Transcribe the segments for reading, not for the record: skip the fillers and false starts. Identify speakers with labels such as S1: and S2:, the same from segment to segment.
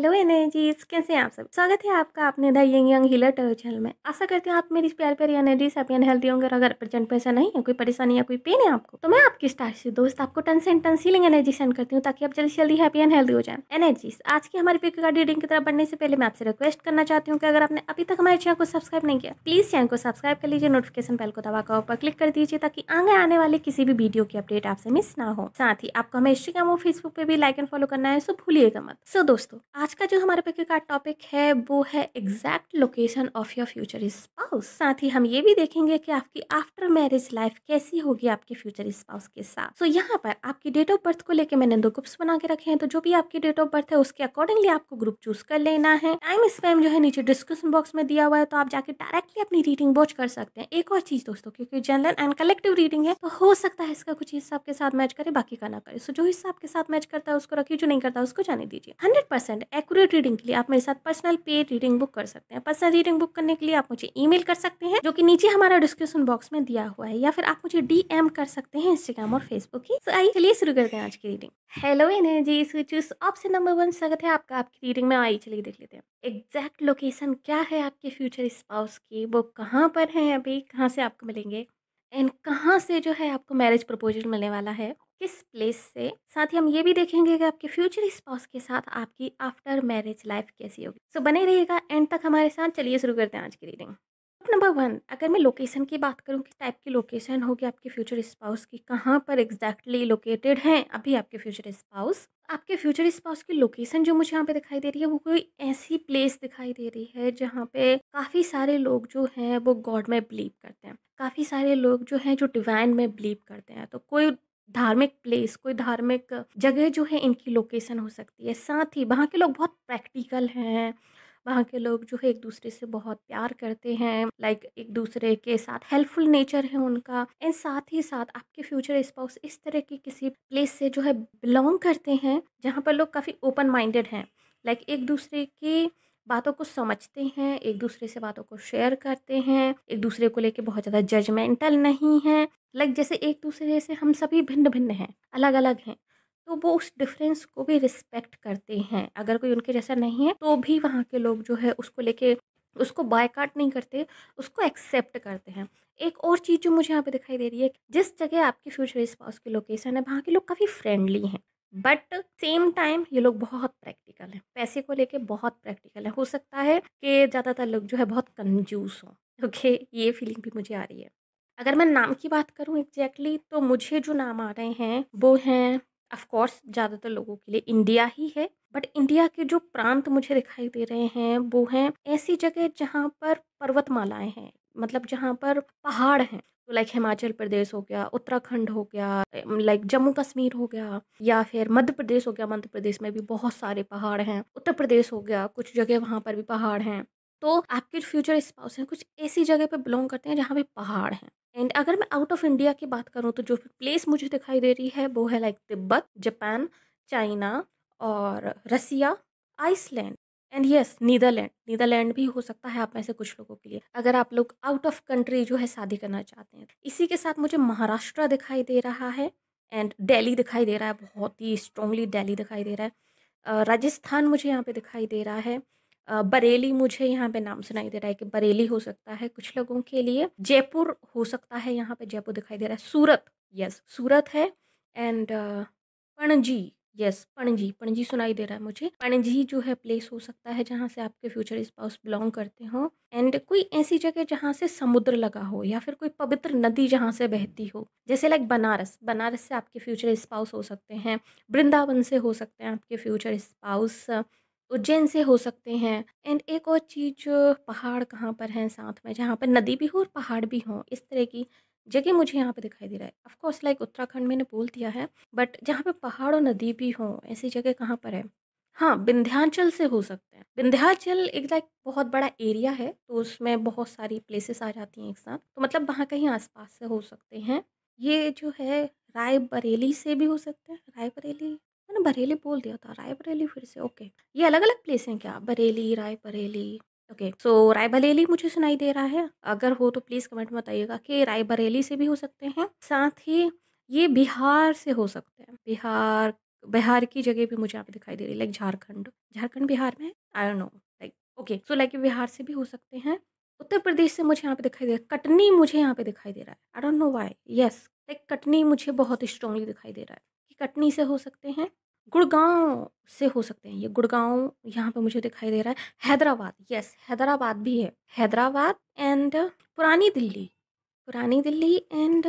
S1: Hello energies, कैसे हैं आप सब। स्वागत है आपका अपने the young young healer tarot channel में। आशा करती हूँ आप मेरी प्यारी प्यारी एनर्जीज हैप्पी एंड हेल्दी होंगे। और अगर प्रेजेंट पे ऐसा नहीं है, कोई परेशानी या कोई पेन है आपको, तो मैं आपकी स्टार से दोस्त आपको टन से टन हीलिंग एनर्जी सेंड करती हूँ ताकि आप जल्दी से जल्दी हैप्पी एंड हेल्दी हो जाए। एनर्जीज, आज की हमारी पिक कार्ड रीडिंग की तरफ बढ़ने से पहले मैं आपसे रिक्वेस्ट करना चाहती हूँ कि अगर आपने अभी तक हमारे चैनल को सब्सक्राइब नहीं किया, प्लीज चैनल को सब्सक्राइब कर लीजिए, नोटिफिकेशन बेल को दबाकर ऊपर क्लिक कर दीजिए ताकि आगे आने वाले किसी भी वीडियो की अपडेट आपसे मिस ना हो। साथ ही आपको हमें इंस्टाग्राम और फेसबुक पे भी लाइक एंड फॉलो करना है, सो भूलिएगा मत। सो दोस्तों, आज का जो हमारे पिक का टॉपिक है वो है exact location of your future spouse. साथ ही हम ये भी देखेंगे कि आपकी आफ्टर मैरिज लाइफ कैसी होगी आपके फ्यूचर स्पाउस के साथ। सो यहाँ पर आपकी डेट ऑफ बर्थ को लेकर मैंने 2 ग्रुप्स बना के रखे हैं, तो जो भी आपकी डेट ऑफ बर्थ है उसके अकॉर्डिंगली आपको ग्रुप चूज कर लेना है। टाइम स्पैम जो है नीचे डिस्क्रिप्शन बॉक्स में दिया हुआ है, तो आप जाके डायरेक्टली अपनी रीडिंग वॉच कर सकते हैं। एक और चीज दोस्तों, क्योंकि जनरल एंड कलेक्टिव रीडिंग है, तो हो सकता है इसका कुछ हिस्सा आपके साथ मैच करे, बाकी का ना करे। सो जो हिस्सा आपके साथ मैच करता है उसको रखिए, जो नहीं करता उसको जाने दीजिए। 100% एक्यूरेट रीडिंग के लिए आप मेरे साथ पर्सनल पेड रीडिंग बुक कर सकते हैं। पर्सनल रीडिंग बुक करने के लिए आप मुझे ईमेल कर सकते हैं, जो कि नीचे हमारा डिस्क्रिप्शन बॉक्स में दिया हुआ है, या फिर आप मुझे डीएम कर सकते हैं इंस्टाग्राम और फेसबुक की। तो आइए चलिए शुरू करते हैं आज की reading. Hello energy, choose option number 1 स्वागत है आपका आपकी रीडिंग में। आइए चलिए देख लेते हैं एग्जैक्ट लोकेशन क्या है आपके फ्यूचर स्पाउस की, वो कहाँ पर है, अभी कहाँ से आपको मिलेंगे, एंड कहाँ से जो है आपको मैरिज प्रपोजल मिलने वाला है, किस प्लेस से। साथ ही हम ये भी देखेंगे कि आपके फ्यूचर स्पाउस के साथ आपकी आफ्टर मैरिज लाइफ कैसी होगी। सो बने रहिएगा एंड तक हमारे साथ। चलिए शुरू करते हैं आज की रीडिंग। नंबर 1, अगर मैं लोकेशन की बात करूं, किस टाइप की लोकेशन होगी आपके फ्यूचर स्पाउस की, कहाँ पर एग्जैक्टली लोकेटेड हैं अभी आपके फ्यूचर स्पाउस। आपके फ्यूचर स्पाउस की लोकेशन जो मुझे यहाँ पे दिखाई दे रही है, वो कोई ऐसी प्लेस दिखाई दे रही है जहाँ पे काफ़ी सारे लोग जो हैं वो गॉड में बिलीव करते हैं। काफ़ी सारे लोग जो हैं जो डिवाइन में बिलीव करते हैं। तो कोई धार्मिक प्लेस, कोई धार्मिक जगह जो है इनकी लोकेशन हो सकती है। साथ ही वहाँ के लोग बहुत प्रैक्टिकल हैं, वहाँ के लोग जो है एक दूसरे से बहुत प्यार करते हैं, लाइक एक दूसरे के साथ हेल्पफुल नेचर है उनका। एंड साथ ही साथ आपके फ्यूचर स्पाउस इस तरह की किसी प्लेस से जो है बिलोंग करते हैं जहाँ पर लोग काफ़ी ओपन माइंडेड हैं, लाइक एक दूसरे की बातों को समझते हैं, एक दूसरे से बातों को शेयर करते हैं, एक दूसरे को लेके बहुत ज़्यादा जजमेंटल नहीं है। लाइक जैसे एक दूसरे से हम सभी भिन्न भिन्न हैं, अलग अलग हैं, तो वो उस डिफरेंस को भी रिस्पेक्ट करते हैं। अगर कोई उनके जैसा नहीं है तो भी वहाँ के लोग जो है उसको लेके उसको बायकाट नहीं करते, उसको एक्सेप्ट करते हैं। एक और चीज़ जो मुझे यहाँ पे दिखाई दे रही है, जिस जगह आपकी फ्यूचर स्पाउस की लोकेशन है वहाँ के लोग काफ़ी फ्रेंडली हैं, बट सेम टाइम ये लोग बहुत प्रैक्टिकल हैं, पैसे को लेके बहुत प्रैक्टिकल है। हो सकता है कि ज़्यादातर लोग जो है बहुत कंजूस हों। ओके, ये फीलिंग भी मुझे आ रही है। अगर मैं नाम की बात करूँ एग्जैक्टली, तो मुझे जो नाम आ रहे हैं वो हैं, ऑफ कोर्स ज़्यादातर लोगों के लिए इंडिया ही है, बट इंडिया के जो प्रांत मुझे दिखाई दे रहे हैं वो हैं ऐसी जगह जहाँ पर पर्वतमालाएं हैं, मतलब जहाँ पर पहाड़ हैं। तो लाइक हिमाचल प्रदेश हो गया, उत्तराखंड हो गया, लाइक जम्मू कश्मीर हो गया, या फिर मध्य प्रदेश हो गया। मध्य प्रदेश में भी बहुत सारे पहाड़ हैं। उत्तर प्रदेश हो गया, कुछ जगह वहाँ पर भी पहाड़ हैं। तो आपके जो फ्यूचर स्पाउस हैं कुछ ऐसी जगह पे बिलोंग करते हैं जहाँ पे पहाड़ हैं। एंड अगर मैं आउट ऑफ इंडिया की बात करूँ, तो जो प्लेस मुझे दिखाई दे रही है वो है लाइक तिब्बत, जापान, चाइना और Russia, Iceland, and yes Netherlands. Netherlands भी हो सकता है आप में से कुछ लोगों के लिए, अगर आप लोग आउट ऑफ कंट्री जो है शादी करना चाहते हैं। इसी के साथ मुझे महाराष्ट्र दिखाई दे रहा है, एंड दिल्ली दिखाई दे रहा है, बहुत ही स्ट्रांगली दिल्ली दिखाई दे रहा है। राजस्थान मुझे यहाँ पे दिखाई दे रहा है। बरेली मुझे यहाँ पे नाम सुनाई दे रहा है कि बरेली हो सकता है कुछ लोगों के लिए। जयपुर हो सकता है, यहाँ पे जयपुर दिखाई दे रहा है। सूरत, यस सूरत है। एंड पणजी, यस पणजी, पणजी सुनाई दे रहा है मुझे। पणजी जो है प्लेस हो सकता है जहाँ से आपके फ्यूचर स्पाउस बिलोंग करते हो। एंड कोई ऐसी जगह जहाँ से समुद्र लगा हो, या फिर कोई पवित्र नदी जहाँ से बहती हो, जैसे लाइक बनारस। बनारस से आपके फ्यूचर स्पाउस हो सकते हैं। वृंदावन से हो सकते हैं आपके फ्यूचर स्पाउस। उज्जैन से हो सकते हैं। एंड एक और चीज़, पहाड़ कहाँ पर हैं साथ में, जहाँ पर नदी भी हो और पहाड़ भी हो, इस तरह की जगह मुझे यहाँ पे दिखाई दे रहा है। ऑफ कोर्स लाइक उत्तराखंड मैंने बोल दिया है, बट जहाँ पे पहाड़ और नदी भी हो ऐसी जगह कहाँ पर है। हाँ, विंध्याचल से हो सकते हैं। विंध्याचल एक लाइक बहुत बड़ा एरिया है, तो उसमें बहुत सारी प्लेसेस आ जाती हैं एक साथ, तो मतलब वहाँ कहीं आसपास से हो सकते हैं। ये जो है रायबरेली से भी हो सकते हैं। रायबरेली, मैंने बरेली बोल दिया था, रायबरेली फिर से। ओके, ये अलग अलग प्लेस हैं क्या, बरेली रायबरेली। ओके, सो रायबरेली मुझे सुनाई दे रहा है। अगर हो तो प्लीज़ कमेंट में बताइएगा कि रायबरेली से भी हो सकते हैं। साथ ही ये बिहार से हो सकते हैं, बिहार बिहार की जगह भी मुझे यहाँ पे दिखाई दे रही है, लाइक झारखंड। झारखंड बिहार में है? I don't know, like okay, so like Bihar से भी हो सकते हैं। उत्तर प्रदेश से मुझे यहाँ पे दिखाई दे रहा है। कटनी मुझे यहाँ पे दिखाई दे रहा है। I don't know why. Yes, like Katni मुझे बहुत स्ट्रांगली दिखाई दे रहा है कि कटनी से हो सकते हैं। गुड़गांव से हो सकते हैं, ये गुड़गांव यहाँ पे मुझे दिखाई दे रहा है। हैदराबाद, यस हैदराबाद भी है। हैदराबाद एंड पुरानी दिल्ली, पुरानी दिल्ली एंड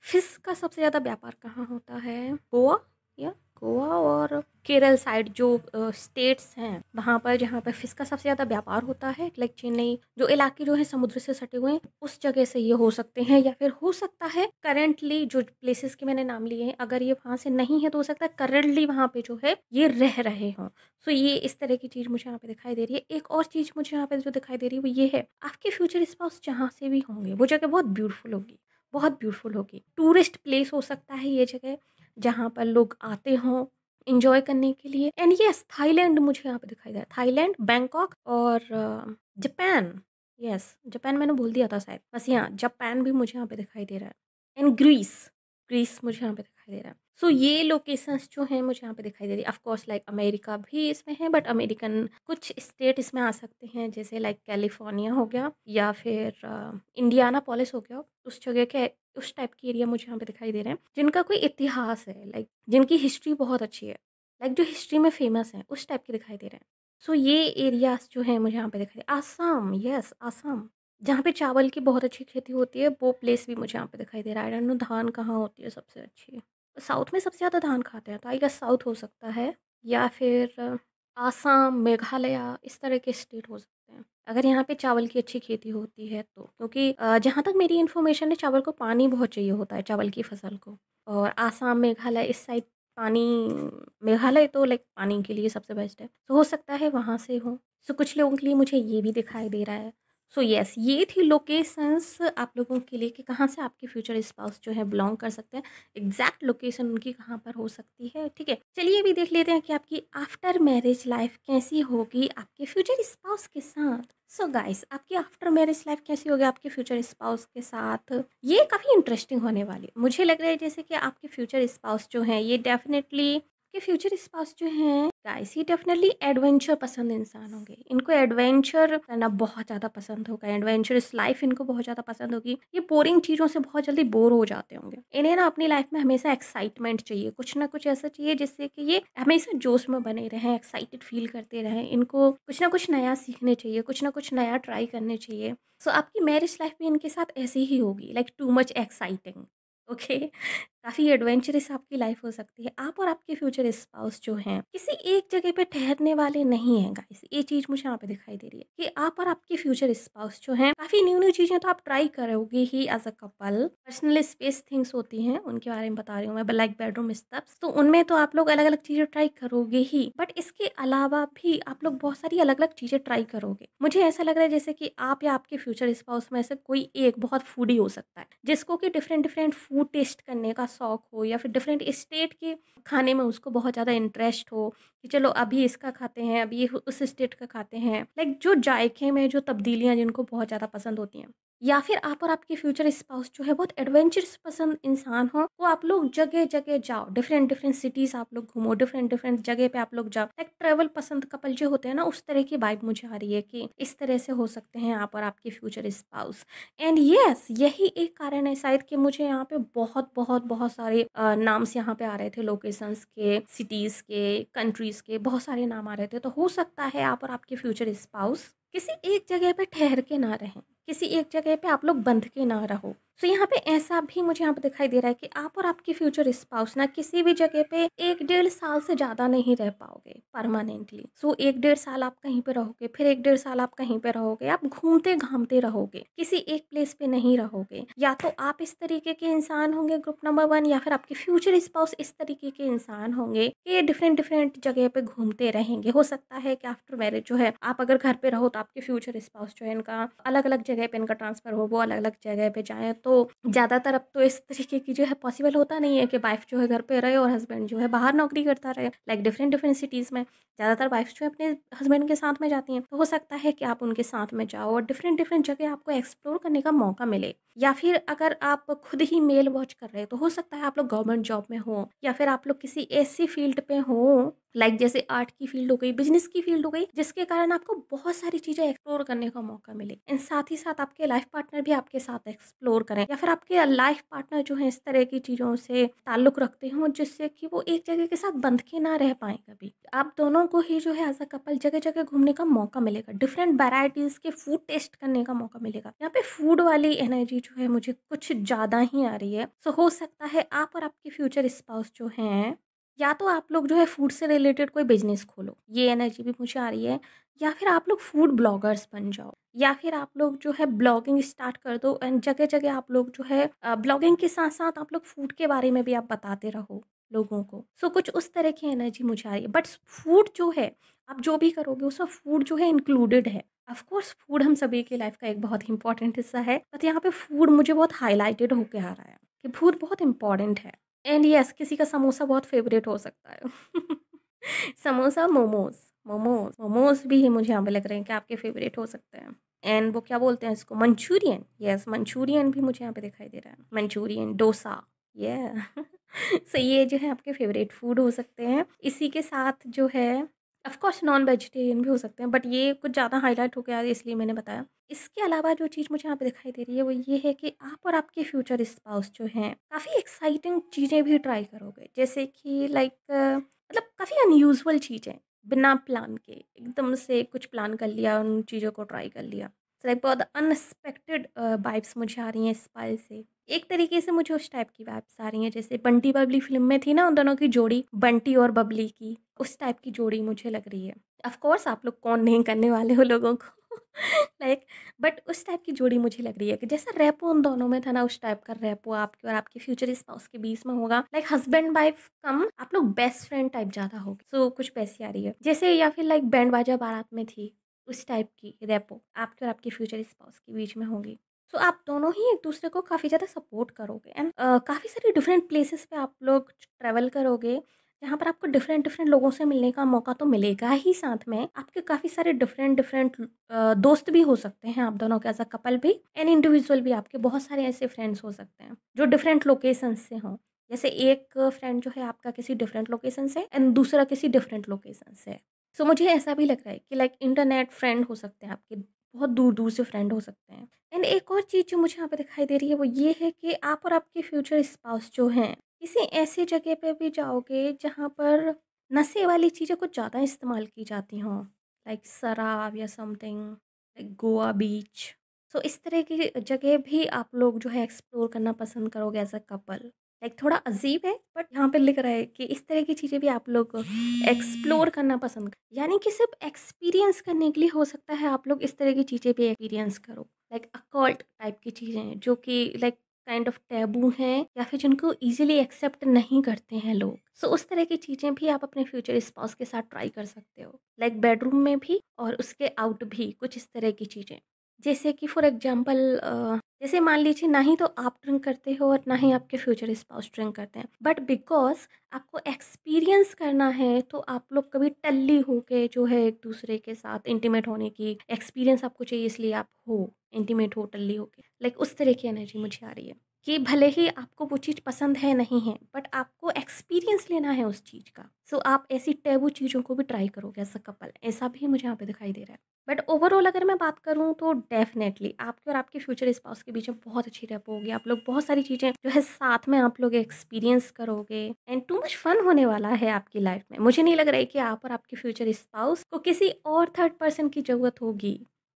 S1: फिश का सबसे ज़्यादा व्यापार कहाँ होता है? गोवा, या गोवा और केरल साइड जो स्टेट्स हैं वहाँ पर, जहाँ पर फिश का सबसे ज़्यादा व्यापार होता है, लाइक चेन्नई, जो इलाके जो है समुद्र से सटे हुए हैं, उस जगह से ये हो सकते हैं। या फिर हो सकता है करेंटली जो प्लेसेस के मैंने नाम लिए हैं, अगर ये वहाँ से नहीं है तो हो सकता है करेंटली वहाँ पे जो है ये रह रहे हों। सो ये इस तरह की चीज़ मुझे यहाँ पे दिखाई दे रही है। एक और चीज़ मुझे यहाँ पे जो दिखाई दे रही है वो ये है, आपके फ्यूचर स्पाउस जहाँ से भी होंगे वो जगह बहुत ब्यूटीफुल होगी, बहुत ब्यूटीफुल होगी। टूरिस्ट प्लेस हो सकता है ये जगह, जहाँ पर लोग आते हों इंजॉय करने के लिए। एंड यस, थाईलैंड मुझे यहाँ पे दिखाई दे रहा है। थाईलैंड, बैंकॉक और जापान। यस, जापान मैंने बोल दिया था शायद, बस यहाँ जापान भी मुझे यहाँ पे दिखाई दे रहा है। एंड ग्रीस, ग्रीस मुझे यहाँ पे दिखाई दे रहा है। सो ये लोकेशंस जो हैं मुझे यहाँ पे दिखाई दे रही है। ऑफ कोर्स लाइक अमेरिका भी इसमें है, बट अमेरिकन कुछ स्टेट इसमें आ सकते हैं, जैसे लाइक कैलिफोर्निया हो गया या फिर इंडियाना पॉलिस हो गया, उस जगह के उस टाइप की एरिया मुझे यहाँ पे दिखाई दे रहे हैं जिनका कोई इतिहास है, लाइक जिनकी हिस्ट्री बहुत अच्छी है, लाइक जो हिस्ट्री में फेमस है, उस टाइप के दिखाई दे रहे हैं। सो ये एरियाज जो है मुझे यहाँ पे दिखाई दे। आसाम, यस आसाम, जहाँ पे चावल की बहुत अच्छी खेती होती है, वो प्लेस भी मुझे यहाँ पे दिखाई दे रहा है। आई डोंट नो धान कहाँ होती है सबसे अच्छी। साउथ में सबसे ज़्यादा धान खाते हैं, तो आई गेस साउथ हो सकता है, या फिर आसाम, मेघालय, इस तरह के स्टेट हो सकते हैं अगर यहाँ पे चावल की अच्छी खेती होती है तो। क्योंकि जहाँ तक मेरी इन्फॉर्मेशन है, चावल को पानी बहुत चाहिए होता है, चावल की फसल को। और आसाम, मेघालय इस साइड पानी, मेघालय तो लाइक पानी के लिए सबसे बेस्ट है, तो हो सकता है वहाँ से हो। सो कुछ लोगों के लिए मुझे ये भी दिखाई दे रहा है। सो यस, ये थी लोकेशंस आप लोगों के लिए कि कहाँ से आपके फ्यूचर स्पाउस जो है बिलोंग कर सकते हैं। एग्जैक्ट लोकेशन उनकी कहाँ पर हो सकती है, ठीक है। चलिए अभी देख लेते हैं कि आपकी आफ्टर मैरिज लाइफ कैसी होगी आपके फ्यूचर स्पाउस के साथ। सो गाइस, आपकी आफ्टर मैरिज लाइफ कैसी होगी आपके फ्यूचर स्पाउस के साथ, ये काफ़ी इंटरेस्टिंग होने वाली है। मुझे लग रहा है जैसे कि आपके फ्यूचर स्पाउस जो हैं ये डेफिनेटली के फ्यूचर स्पाउस जो हैं गाइस, ये डेफिनेटली एडवेंचर पसंद इंसान होंगे। इनको एडवेंचर करना बहुत ज़्यादा पसंद होगा, एडवेंचरस लाइफ इनको बहुत ज़्यादा पसंद होगी। ये बोरिंग चीज़ों से बहुत जल्दी बोर हो जाते होंगे। इन्हें ना अपनी लाइफ में हमेशा एक्साइटमेंट चाहिए, कुछ ना कुछ ऐसा चाहिए जिससे कि ये हमेशा जोश में बने रहें, एक्साइटेड फील करते रहें। इनको कुछ ना कुछ नया सीखने चाहिए, कुछ ना कुछ नया ट्राई करने चाहिए। सो आपकी मैरिज लाइफ भी इनके साथ ऐसी ही होगी, like too much exciting. Okay, काफ़ी एडवेंचरस आपकी लाइफ हो सकती है। आप और आपके फ्यूचर स्पाउस जो हैं किसी एक जगह पे ठहरने वाले नहीं हैं गाइस, ये चीज़ मुझे यहाँ पे दिखाई दे रही है कि आप और आपके फ्यूचर स्पाउस जो हैं काफ़ी न्यू न्यू चीज़ें तो आप ट्राई करोगे ही as a couple. Personal space things होती हैं, उनके बारे में बता रही हूँ मैं, लाइक बेडरूम स्टेप्स, तो उनमें तो आप लोग अलग अलग चीज़ें ट्राई करोगे ही, बट इसके अलावा भी आप लोग बहुत सारी अलग अलग चीज़ें ट्राई करोगे। मुझे ऐसा लग रहा है जैसे कि आप या आपके फ्यूचर स्पाउस में से कोई एक बहुत फूडी हो सकता है, जिसको कि डिफरेंट डिफरेंट फूड टेस्ट करने का शौक हो, या फिर डिफरेंट स्टेट के खाने में उसको बहुत ज़्यादा इंटरेस्ट हो कि चलो अभी इसका खाते हैं, अभी उस स्टेट का खाते हैं, लाइक जो जायके में जो तब्दीलियाँ जिनको बहुत ज़्यादा पसंद होती हैं। या फिर आप और आपके फ्यूचर स्पाउस जो है बहुत एडवेंचरस पसंद इंसान हो, तो आप लोग जगह जगह जाओ, डिफरेंट डिफरेंट सिटीज़ आप लोग घूमो, डिफरेंट डिफरेंट जगह पे आप लोग जाओ, लाइक ट्रैवल पसंद कपल जो होते हैं ना, उस तरह की वाइब मुझे आ रही है कि इस तरह से हो सकते हैं आप और आपके फ्यूचर स्पाउस। एंड यस, यही एक कारण है शायद कि मुझे यहाँ पे बहुत बहुत बहुत सारे नाम्स यहाँ पे आ रहे थे, लोकेशंस के, सिटीज़ के, कंट्रीज़ के बहुत सारे नाम आ रहे थे। तो हो सकता है आप और आपके फ्यूचर स्पाउस किसी एक जगह पे ठहर के ना रहें, किसी एक जगह पे आप लोग बंध के ना रहो। सो यहाँ पे ऐसा भी मुझे यहाँ पे दिखाई दे रहा है कि आप और आपके फ्यूचर स्पाउस ना किसी भी जगह पे 1-1.5 साल से ज़्यादा नहीं रह पाओगे परमानेंटली। सो 1-1.5 साल आप कहीं पे रहोगे, फिर 1-1.5 साल आप कहीं पे रहोगे, आप घूमते घामते रहोगे, किसी एक प्लेस पे नहीं रहोगे। या तो आप इस तरीके के इंसान होंगे ग्रुप नंबर 1, या फिर आपके फ्यूचर स्पाउस इस तरीके के इंसान होंगे कि डिफरेंट डिफरेंट जगह पे घूमते रहेंगे। हो सकता है कि आफ्टर मैरिज जो है, आप अगर घर पे रहो तो आपके फ्यूचर स्पाउस जो है इनका अलग अलग जगह पे इनका ट्रांसफ़र हो, वो अलग अलग जगह पे जाएँ, तो ज़्यादातर अब तो इस तरीके की जो है पॉसिबल होता नहीं है कि वाइफ जो है घर पे रहे और हस्बैंड जो है बाहर नौकरी करता रहे, लाइक डिफरेंट डिफरेंट सिटीज़ में ज़्यादातर वाइफ्स जो है अपने हस्बैंड के साथ में जाती हैं। तो हो सकता है कि आप उनके साथ में जाओ और डिफरेंट डिफरेंट जगह आपको एक्सप्लोर करने का मौका मिले। या फिर अगर आप खुद ही मेल वॉच कर रहे हो तो हो सकता है आप लोग गवर्नमेंट जॉब में हो या फिर आप लोग किसी ऐसी फील्ड पे हो, लाइक जैसे आर्ट की फील्ड हो गई, बिजनेस की फील्ड हो गई, जिसके कारण आपको बहुत सारी चीज़ें एक्सप्लोर करने का मौका मिले। एंड साथ ही साथ आपके लाइफ पार्टनर भी आपके साथ एक्सप्लोर करें या फिर आपके लाइफ पार्टनर जो है इस तरह की चीज़ों से ताल्लुक़ रखते हों जिससे कि वो एक जगह के साथ बंध के ना रह पाएँ कभी। आप दोनों को ही जो है एज़ अ कपल जगह-जगह घूमने का मौका मिलेगा, डिफरेंट वैराइटीज़ के फूड टेस्ट करने का मौका मिलेगा। यहाँ पे फूड वाली एनर्जी जो है मुझे कुछ ज़्यादा ही आ रही है। सो हो सकता है आप और आपके फ्यूचर स्पाउस जो हैं, या तो आप लोग जो है फूड से रिलेटेड कोई बिज़नेस खोलो, ये एनर्जी भी मुझे आ रही है, या फिर आप लोग फूड ब्लॉगर्स बन जाओ, या फिर आप लोग जो है ब्लॉगिंग स्टार्ट कर दो एंड जगह-जगह आप लोग जो है ब्लॉगिंग के साथ-साथ आप लोग फूड के बारे में भी आप बताते रहो लोगों को। सो कुछ उस तरह की एनर्जी मुझे आ रही है। बट फूड जो है, आप जो भी करोगे उसमें फूड जो है इंक्लूडेड है। ऑफ कोर्स फूड हम सभी की लाइफ का एक बहुत ही इंपॉर्टेंट हिस्सा है, बट यहाँ पे फूड मुझे बहुत हाइलाइटेड होके आ रहा है कि फूड बहुत इंपॉर्टेंट है। एंड यस, किसी का समोसा बहुत फेवरेट हो सकता है। समोसा, मोमोज़, मोमोज़ भी मुझे यहाँ पे लग रहे हैं कि आपके फेवरेट हो सकते हैं। एंड वो क्या बोलते हैं इसको, मंचूरियन, यस मंचूरियन भी मुझे यहाँ पे दिखाई दे रहा है। मंचूरियन, डोसा, या सो ये जो है आपके फेवरेट फूड हो सकते हैं। इसी के साथ जो है ऑफ कोर्स नॉन वेजिटेरियन भी हो सकते हैं, बट ये कुछ ज़्यादा हाईलाइट हो गया है इसलिए मैंने बताया। इसके अलावा जो चीज़ मुझे यहाँ पे दिखाई दे रही है वो ये है कि आप और आपके फ्यूचर स्पाउस जो हैं काफ़ी एक्साइटिंग चीज़ें भी ट्राई करोगे। जैसे कि लाइक मतलब काफ़ी अनयूजुअल चीज़ें, बिना प्लान के एकदम से कुछ प्लान कर लिया, उन चीज़ों को ट्राई कर लिया। लाइक बहुत अनएक्सपेक्टेड वाइब्स मुझे आ रही हैं इस फाइल से। एक तरीके से मुझे उस टाइप की वाइब्स आ रही हैं जैसे बंटी बबली फ़िल्म में थी ना उन दोनों की जोड़ी, बंटी और बबली की, उस टाइप की जोड़ी मुझे लग रही है। ऑफ कोर्स आप लोग कौन नहीं करने वाले हो लोगों को लाइक बट उस टाइप की जोड़ी मुझे लग रही है कि जैसा रैपो उन दोनों में था ना, उस टाइप का रैपो आपके और आपके फ्यूचर स्पाउस के बीच में होगा। लाइक हस्बैंड वाइफ कम आप लोग बेस्ट फ्रेंड टाइप ज़्यादा होगे। सो कुछ वैसी आ रही है जैसे, या फिर लाइक बैंड बाजा बारात में थी, उस टाइप की रैपो आपके और आपके फ्यूचर स्पाउस के बीच में होगी। सो आप दोनों ही एक दूसरे को काफ़ी ज़्यादा सपोर्ट करोगे एंड काफ़ी सारी डिफरेंट प्लेसेस पे आप लोग ट्रैवल करोगे, जहाँ पर आपको डिफरेंट डिफरेंट लोगों से मिलने का मौका तो मिलेगा ही, साथ में आपके काफ़ी सारे डिफरेंट डिफरेंट दोस्त भी हो सकते हैं आप दोनों के एज अ कपल भी, एंड इंडिविजुअल भी आपके बहुत सारे ऐसे फ्रेंड्स हो सकते हैं जो डिफरेंट लोकेशन से हों। जैसे एक फ्रेंड जो है आपका किसी डिफरेंट लोकेशन से एंड दूसरा किसी डिफरेंट लोकेशन से है। सो मुझे ऐसा भी लग रहा है कि लाइक इंटरनेट फ्रेंड हो सकते हैं आपके, बहुत दूर दूर से फ्रेंड हो सकते हैं। एंड एक और चीज़ जो मुझे यहाँ पे दिखाई दे रही है वो ये है कि आप और आपके फ्यूचर स्पाउस जो हैं किसी ऐसी जगह पे भी जाओगे जहाँ पर नशे वाली चीज़ें कुछ ज़्यादा इस्तेमाल की जाती हों, लाइक शराब या समथिंग, लाइक गोवा बीच। सो इस तरह की जगह भी आप लोग जो है एक्सप्लोर करना पसंद करोगे एज अ कपल। लाइक थोड़ा अजीब है बट यहाँ पे लिख रहा है कि इस तरह की चीज़ें भी आप लोग एक्सप्लोर करना पसंद यानी कि सिर्फ एक्सपीरियंस करने के लिए हो सकता है आप लोग इस तरह की चीज़ें भी एक्सपीरियंस करो, लाइक अकॉल्ट टाइप की चीज़ें जो कि लाइक काइंड ऑफ टैबू हैं या फिर जिनको इजीली एक्सेप्ट नहीं करते हैं लोग। सो उस तरह की चीज़ें भी आप अपने फ्यूचर स्पाउस के साथ ट्राई कर सकते हो, लाइक बेडरूम में भी और उसके आउट भी कुछ इस तरह की चीज़ें। जैसे कि फॉर एग्जांपल जैसे मान लीजिए ना ही तो आप ड्रिंक करते हो और ना ही आपके फ्यूचर स्पाउस ड्रिंक करते हैं, बट बिकॉज आपको एक्सपीरियंस करना है तो आप लोग कभी टल्ली होके जो है एक दूसरे के साथ इंटीमेट होने की एक्सपीरियंस आपको चाहिए, इसलिए आप हो इंटीमेट हो टल्ली होके। लाइक उस तरह की एनर्जी मुझे आ रही है कि भले ही आपको वो चीज़ पसंद है नहीं है, बट आपको एक्सपीरियंस लेना है उस चीज़ का। सो आप ऐसी टैबू चीज़ों को भी ट्राई करोगे एज अ कपल, ऐसा भी मुझे यहाँ पे दिखाई दे रहा है। बट ओवरऑल अगर मैं बात करूँ तो डेफिनेटली आपके और आपके फ्यूचर स्पाउस के बीच में बहुत अच्छी रैपो होगी। आप लोग बहुत सारी चीज़ें जो है साथ में आप लोग एक्सपीरियंस करोगे एंड टू मच फन होने वाला है आपकी लाइफ में। मुझे नहीं लग रहा है कि आप और आपके फ्यूचर स्पाउस को किसी और थर्ड पर्सन की ज़रूरत होगी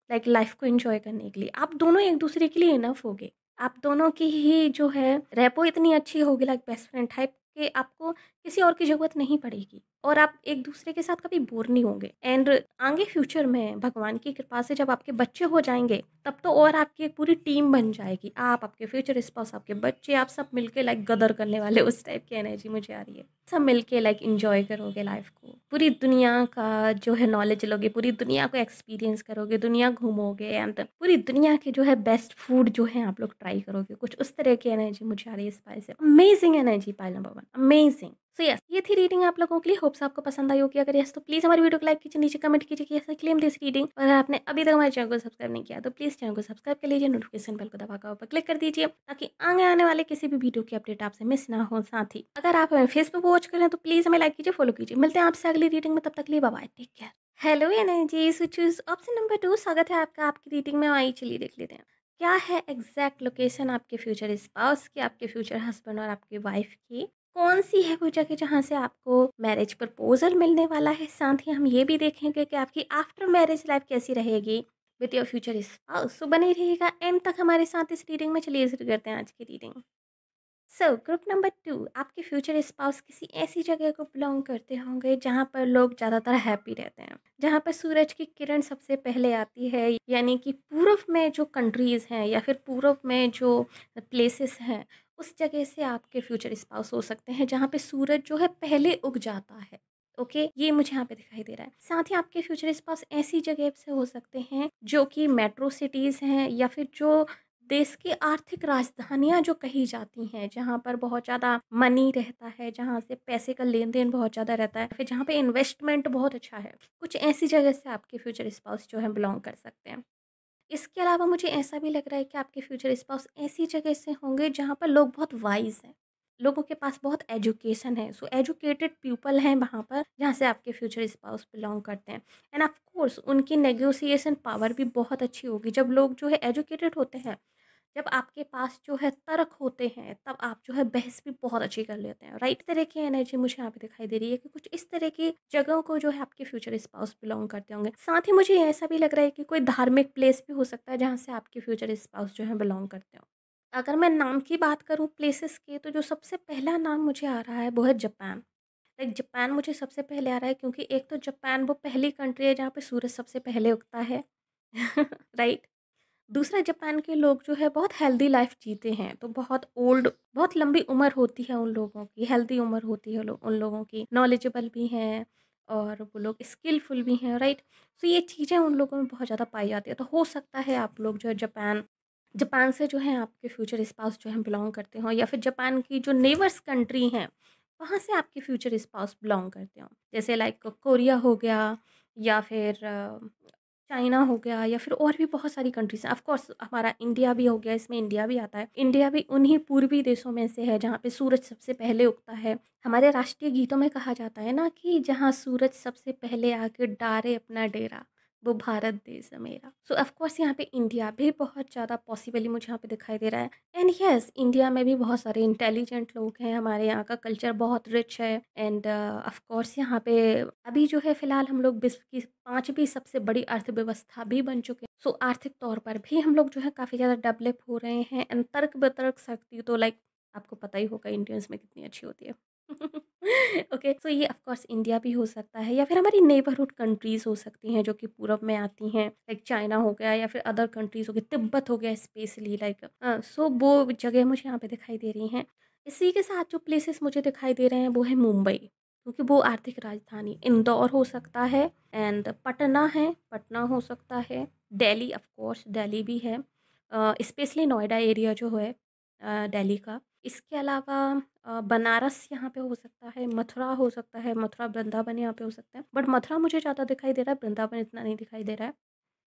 S1: लाइक लाइफ को एंजॉय करने के लिए। आप दोनों एक दूसरे के लिए इनफ होगे। आप दोनों की ही जो है रेपो इतनी अच्छी होगी लाइक बेस्ट फ्रेंड टाइप के, आपको किसी और की ज़रूरत नहीं पड़ेगी और आप एक दूसरे के साथ कभी बोर नहीं होंगे। एंड आगे फ्यूचर में भगवान की कृपा से जब आपके बच्चे हो जाएँगे, तब तो और आपकी एक पूरी टीम बन जाएगी। आप, आपके फ्यूचर स्पाउस, आपके बच्चे, आप सब मिलके लाइक गदर करने वाले उस टाइप की एनर्जी मुझे आ रही है। सब मिलके लाइक एन्जॉय करोगे लाइफ़ को। पूरी दुनिया का जो है नॉलेज लोगे, पूरी दुनिया को एक्सपीरियंस करोगे, दुनिया घूमोगे एंड पूरी दुनिया के जो है बेस्ट फूड जो है आप लोग ट्राई करोगे। कुछ उस तरह की एनर्जी मुझे आ रही है इस पाइल से। Amazing energy pile number 1, amazing. So yes, ये थी रीडिंग आप लोगों के लिए। होप्स आपको पसंद आई होगी। अगर यस तो प्लीज़ हमारी वीडियो को लाइक कीजिए, नीचे कमेंट कीजिए कि yes I claim this reading. और अगर आपने अभी तक हमारे चैनल को सब्सक्राइब नहीं किया तो प्लीज़ चैनल को सब्सक्राइब कर लीजिए, नोटिफिकेशन बेल को दबाकर ऊपर क्लिक कर दीजिए ताकि आगे आने वाले किसी भी वीडियो की अपडेट आपसे मिस ना हो। साथ ही अगर आप हमें फेसबुक पर वॉच कर रहे हैं तो प्लीज़ हमें लाइक कीजिए, फॉलो कीजिए। मिलते हैं आपसे अगली रीडिंग में, तब तक के लिए bye bye, take care. Hello energy, so choose option number 2, स्वागत है आपका आपकी रीडिंग में। आई चलिए देख लेते हैं क्या है एग्जैक्ट लोकेशन आपके फ्यूचर स्पाउस की, आपके फ्यूचर हस्बैंड और आपकी वाइफ की। कौन सी है वो जगह जहाँ से आपको मैरिज प्रपोजल मिलने वाला है। साथ ही हम ये भी देखेंगे कि आपकी आफ्टर मैरिज लाइफ कैसी रहेगी विद योर फ्यूचर स्पाउस। सो बने रहिएगा एंड तक हमारे साथ इस रीडिंग में। चलिए शुरू करते हैं आज की रीडिंग। सो ग्रुप नंबर 2, आपके फ्यूचर स्पाउस किसी ऐसी जगह को बिलोंग करते होंगे जहाँ पर लोग ज़्यादातर हैप्पी रहते हैं, जहाँ पर सूरज की किरण सबसे पहले आती है। यानी कि पूर्व में जो कंट्रीज़ हैं या फिर पूर्व में जो प्लेसेस हैं, उस जगह से आपके फ्यूचर स्पाउस हो सकते हैं जहाँ पे सूरज जो है पहले उग जाता है। ओके, ये मुझे यहाँ पे दिखाई दे रहा है। साथ ही आपके फ्यूचर स्पाउस ऐसी जगह से हो सकते हैं जो कि मेट्रो सिटीज़ हैं या फिर जो देश की आर्थिक राजधानियाँ जो कही जाती हैं, जहाँ पर बहुत ज़्यादा मनी रहता है, जहाँ से पैसे का लेन-देन बहुत ज़्यादा रहता है, फिर जहाँ पे इन्वेस्टमेंट बहुत अच्छा है। कुछ ऐसी जगह से आपके फ्यूचर स्पाउस जो हैं बिलॉन्ग कर सकते हैं। इसके अलावा मुझे ऐसा भी लग रहा है कि आपके फ्यूचर स्पाउस ऐसी जगह से होंगे जहाँ पर लोग बहुत वाइज़ हैं। लोगों के पास बहुत एजुकेशन है। सो एजुकेटेड पीपल हैं वहाँ पर जहाँ से आपके फ्यूचर स्पाउस बिलॉन्ग करते हैं। एंड ऑफ कोर्स उनकी नेगोशिएशन पावर भी बहुत अच्छी होगी। जब लोग जो है एजुकेटेड होते हैं, जब आपके पास जो है तर्क होते हैं, तब आप जो है बहस भी बहुत अच्छी कर लेते हैं, राइट। इस तरह की एनर्जी मुझे यहाँ पे दिखाई दे रही है कि कुछ इस तरह की जगहों को जो है आपके फ्यूचर स्पाउस बिलोंग करते होंगे। साथ ही मुझे ऐसा भी लग रहा है कि कोई धार्मिक प्लेस भी हो सकता है जहाँ से आपके फ्यूचर स्पाउस जो है बिलोंग करते हो। अगर मैं नाम की बात करूँ प्लेसेस के, तो जो सबसे पहला नाम मुझे आ रहा है वो है जापान। लाइक जापान मुझे सबसे पहले आ रहा है क्योंकि एक तो जापान वो पहली कंट्री है जहाँ पे सूरज सबसे पहले उगता है राइट। दूसरा, जापान के लोग जो है बहुत हेल्दी लाइफ जीते हैं, तो बहुत ओल्ड, बहुत लंबी उम्र होती है उन लोगों की, हेल्दी उम्र होती है उन लोगों की, नॉलेजेबल भी हैं और वो लोग स्किलफुल भी हैं, राइट। तो ये चीज़ें उन लोगों में बहुत ज़्यादा पाई जाती है। तो हो सकता है आप लोग जो है जापान जापान से जो है आपके फ्यूचर स्पाउस जो है बिलोंग करते हो, या फिर जापान की जो नेबर्स कंट्री हैं वहाँ से आपके फ्यूचर स्पाउस बिलोंग करते हो, जैसे लाइक कोरिया हो गया या फिर चाइना हो गया या फिर और भी बहुत सारी कंट्रीज़ हैं। ऑफ़ कोर्स हमारा इंडिया भी हो गया, इसमें इंडिया भी आता है। इंडिया भी उन्हीं पूर्वी देशों में से है जहाँ पे सूरज सबसे पहले उगता है। हमारे राष्ट्रीय गीतों में कहा जाता है ना कि जहाँ सूरज सबसे पहले आके डारे अपना डेरा, वो भारत देश है मेरा। सो ऑफ़ कोर्स यहाँ पे इंडिया भी बहुत ज़्यादा पॉसिबली मुझे यहाँ पे दिखाई दे रहा है। एंड येस, इंडिया में भी बहुत सारे इंटेलिजेंट लोग हैं, हमारे यहाँ का कल्चर बहुत रिच है। एंड ऑफ़ कोर्स यहाँ पे अभी जो है फ़िलहाल हम लोग विश्व की 5वीं सबसे बड़ी अर्थव्यवस्था भी बन चुके हैं। सो आर्थिक तौर पर भी हम लोग जो है काफ़ी ज़्यादा डेवलप हो रहे हैं। एंड तर्क-वितर्क शक्ति तो लाइक आपको पता ही होगा इंडियंस में कितनी अच्छी होती है। ओके, सो ये ऑफ कोर्स इंडिया भी हो सकता है या फिर हमारी नेबरहुड कंट्रीज़ हो सकती हैं जो कि पूरब में आती हैं, लाइक चाइना हो गया या फिर अदर कंट्रीज़ हो गई, तिब्बत हो गया स्पेशली लाइक। सो वो जगह मुझे यहाँ पे दिखाई दे रही हैं। इसी के साथ जो प्लेसेस मुझे दिखाई दे रहे हैं वो है मुंबई, क्योंकि वो आर्थिक राजधानी, इंदौर हो सकता है एंड पटना है, पटना हो सकता है, दिल्ली ऑफ कोर्स दिल्ली भी है, स्पेशली नोएडा एरिया जो है दिल्ली का। इसके अलावा बनारस यहाँ पे हो सकता है, मथुरा हो सकता है, मथुरा वृंदावन यहाँ पे हो सकता है, बट मथुरा मुझे ज़्यादा दिखाई दे रहा है, वृंदावन इतना नहीं दिखाई दे रहा है।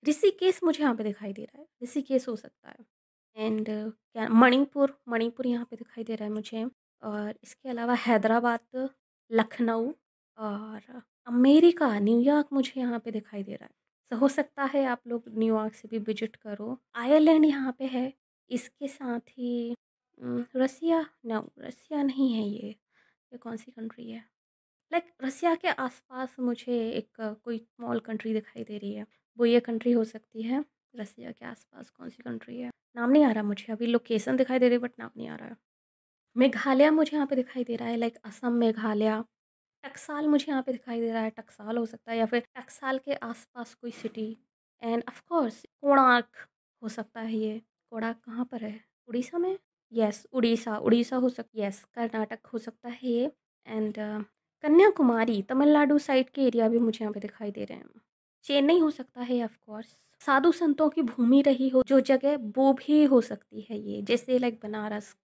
S1: ऋषिकेश मुझे यहाँ पे दिखाई दे रहा है, ऋषिकेश हो सकता है। एंड क्या मणिपुर, मणिपुर यहाँ पे दिखाई दे रहा है मुझे। और इसके अलावा हैदराबाद, लखनऊ और अमेरिका, न्यूयॉर्क मुझे यहाँ पे दिखाई दे रहा है। तो हो सकता है आप लोग न्यूयॉर्क से भी विजिट करो। आयरलैंड यहाँ पे है। इसके साथ ही रसिया, नो रसिया नहीं है ये कौन सी कंट्री है। लाइक रसिया के आसपास मुझे एक कोई स्मॉल कंट्री दिखाई दे रही है, वो ये कंट्री हो सकती है। रसिया के आसपास कौन सी कंट्री है, नाम नहीं आ रहा मुझे अभी, लोकेशन दिखाई दे रही है बट नाम नहीं आ रहा है। मेघालय मुझे यहाँ पे दिखाई दे रहा है, लाइक असम, मेघालय। टकसाल मुझे यहाँ पे दिखाई दे रहा है, टकसाल हो सकता है या फिर टकसाल के आसपास कोई city. End of course Konark हो सकता है ये। कोणार्क कहाँ पर है? उड़ीसा में? यस, उड़ीसा, उड़ीसा हो सकता, यस कर्नाटक हो सकता है ये। एंड कन्याकुमारी तमिलनाडु साइड के एरिया भी मुझे यहाँ पे दिखाई दे रहे हैं। चेन्नई हो सकता है ऑफ कोर्स। साधु संतों की भूमि रही हो जो जगह, वो भी हो सकती है ये, जैसे लाइक बनारस